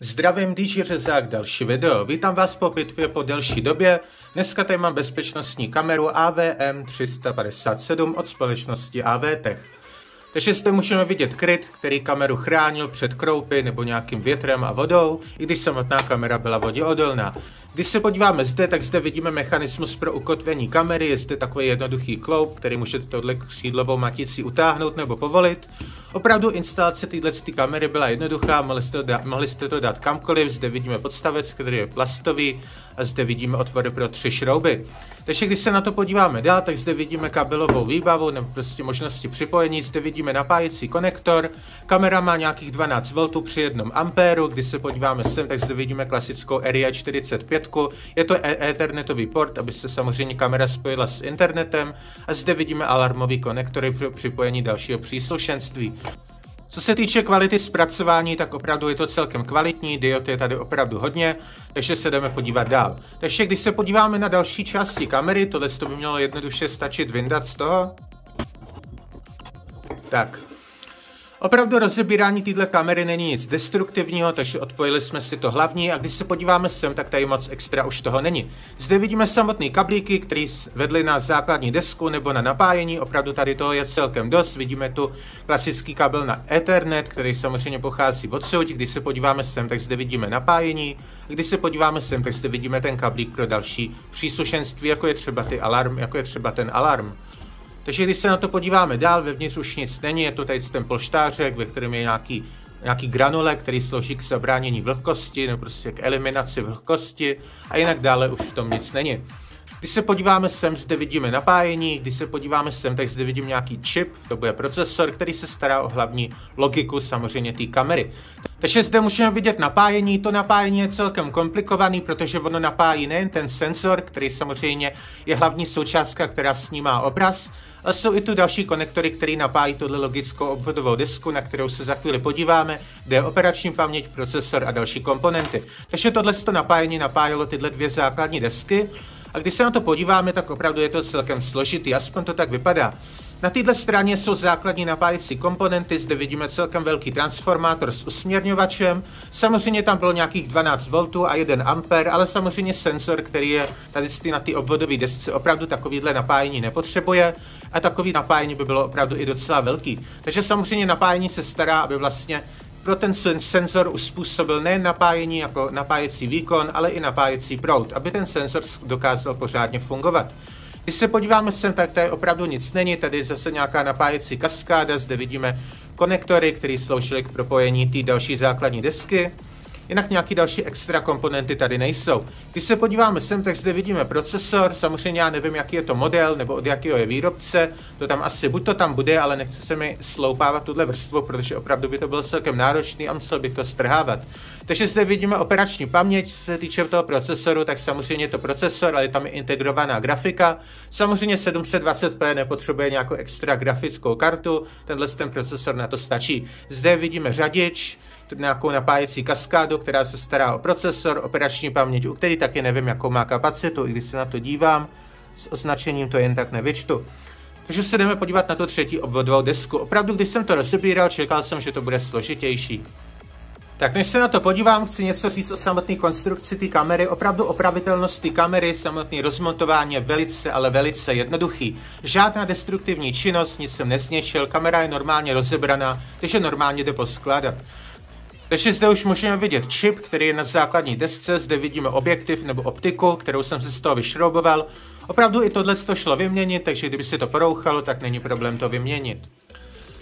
Zdravím, DJ Řezák, další video. Vítám vás po bitvě po delší době. Dneska tady mám bezpečnostní kameru AVM357 od společnosti AVTech. Takže zde můžeme vidět kryt, který kameru chránil před kroupy nebo nějakým větrem a vodou, i když samotná kamera byla voděodolná. Když se podíváme zde, tak zde vidíme mechanismus pro ukotvení kamery. Je zde takový jednoduchý kloup, který můžete tohle křídlovou maticí utáhnout nebo povolit. Opravdu instalace této kamery byla jednoduchá, mohli jste to dát kamkoliv. Zde vidíme podstavec, který je plastový, a zde vidíme otvory pro 3 šrouby. Takže když se na to podíváme dál, tak zde vidíme kabelovou výbavu nebo prostě možnosti připojení. Zde vidíme napájecí konektor. Kamera má nějakých 12 V při 1 ampéru. Když se podíváme sem, tak zde vidíme klasickou RJ45. Je to ethernetový port, aby se samozřejmě kamera spojila s internetem. A zde vidíme alarmový konektory pro připojení dalšího příslušenství. Co se týče kvality zpracování, tak opravdu je to celkem kvalitní, diod je tady opravdu hodně, takže se jdeme podívat dál. Takže když se podíváme na další části kamery, tohle by mělo jednoduše stačit vyndat z toho. Tak. Opravdu rozebírání této kamery není nic destruktivního, takže odpojili jsme si to hlavní a když se podíváme sem, tak tady moc extra už toho není. Zde vidíme samotné kablíky, které vedly na základní desku nebo na napájení, opravdu tady toho je celkem dost. Vidíme tu klasický kabel na Ethernet, který samozřejmě pochází odsud. Když se podíváme sem, tak zde vidíme napájení. Když se podíváme sem, tak zde vidíme ten kablík pro další příslušenství, jako je třeba ten alarm. Takže když se na to podíváme dál, vevnitř už nic není, je to tady ten polštářek, ve kterém je nějaký granule, který slouží k zabránění vlhkosti, nebo prostě k eliminaci vlhkosti, a jinak dále už v tom nic není. Když se podíváme sem, zde vidíme napájení, když se podíváme sem, tak zde vidím nějaký čip, to bude procesor, který se stará o hlavní logiku samozřejmě té kamery. Takže zde můžeme vidět napájení, to napájení je celkem komplikovaný, protože ono napájí nejen ten senzor, který samozřejmě je hlavní součástka, která snímá obraz, ale jsou i tu další konektory, které napájí tuhle logickou obvodovou desku, na kterou se za chvíli podíváme, kde je operační paměť, procesor a další komponenty. Takže tohle napájení napájelo tyhle 2 základní desky. A když se na to podíváme, tak opravdu je to celkem složitý, aspoň to tak vypadá. Na této straně jsou základní napájecí komponenty, zde vidíme celkem velký transformátor s usměrňovačem. Samozřejmě tam bylo nějakých 12 V a 1 A, ale samozřejmě senzor, který je tady na té obvodové desce, opravdu takovýhle napájení nepotřebuje a takový napájení by bylo opravdu i docela velký. Takže samozřejmě napájení se stará, aby vlastně pro ten senzor uspůsobil nejen napájení jako napájecí výkon, ale i napájecí proud, aby ten senzor dokázal pořádně fungovat. Když se podíváme sem, tak tady opravdu nic není, tady je zase nějaká napájecí kaskáda, zde vidíme konektory, které sloužily k propojení té další základní desky. Jinak nějaké další extra komponenty tady nejsou. Když se podíváme sem, tak zde vidíme procesor, samozřejmě já nevím, jaký je to model, nebo od jakého je výrobce, to tam asi buď to tam bude, ale nechce se mi sloupávat tuhle vrstvu, protože opravdu by to bylo celkem náročný a musel bych to strhávat. Takže zde vidíme operační paměť, co se týče toho procesoru, tak samozřejmě je to procesor, ale je tam i integrovaná grafika. Samozřejmě 720p nepotřebuje nějakou extra grafickou kartu, ten procesor na to stačí. Zde vidíme řadič, nějakou napájecí kaskádu, která se stará o procesor, operační paměť, u který taky nevím, jakou má kapacitu, i když se na to dívám, s označením to jen tak nevyčtu. Takže se jdeme podívat na tu 3. obvodovou desku. Opravdu, když jsem to rozebíral, čekal jsem, že to bude složitější. Tak než se na to podívám, chci něco říct o samotné konstrukci té kamery. Opravdu opravitelnost té kamery, samotné rozmontování je velice, ale velice jednoduchý. Žádná destruktivní činnost, nic jsem nezničil, kamera je normálně rozebraná, takže normálně jde poskládat. Takže zde už můžeme vidět čip, který je na základní desce, zde vidíme objektiv nebo optiku, kterou jsem si z toho vyšrouboval. Opravdu i tohle to šlo vyměnit, takže kdyby se to porouchalo, tak není problém to vyměnit.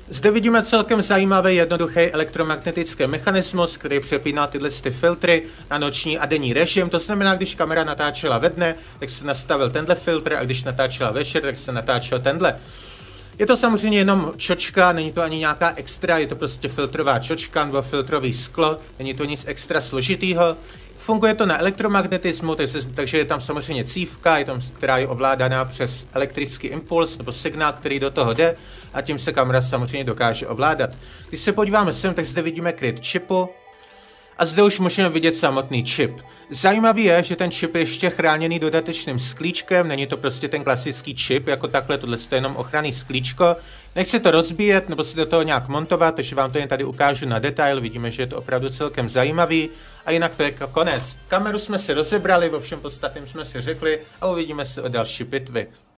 Zde vidíme celkem zajímavý jednoduchý elektromagnetický mechanismus, který přepíná tyhle filtry na noční a denní režim. To znamená, když kamera natáčela ve dne, tak se nastavil tenhle filtr a když natáčela večer, tak se natáčel tenhle. Je to samozřejmě jenom čočka, není to ani nějaká extra, je to prostě filtrová čočka nebo filtrový sklo, není to nic extra složitýho. Funguje to na elektromagnetismu, takže je tam samozřejmě cívka, která je ovládaná přes elektrický impuls nebo signál, který do toho jde a tím se kamera samozřejmě dokáže ovládat. Když se podíváme sem, tak zde vidíme kryt čipu a zde už můžeme vidět samotný čip. Zajímavý je, že ten čip je ještě chráněný dodatečným sklíčkem, není to prostě ten klasický čip jako takhle, tohle je jenom ochranný sklíčko, Nechci to rozbíjet nebo si do toho nějak montovat, takže vám to jen tady ukážu na detail, vidíme, že je to opravdu celkem zajímavý a jinak to je konec. Kameru jsme si rozebrali, o všem podstatném jsme si řekli a uvidíme se o další pitvy.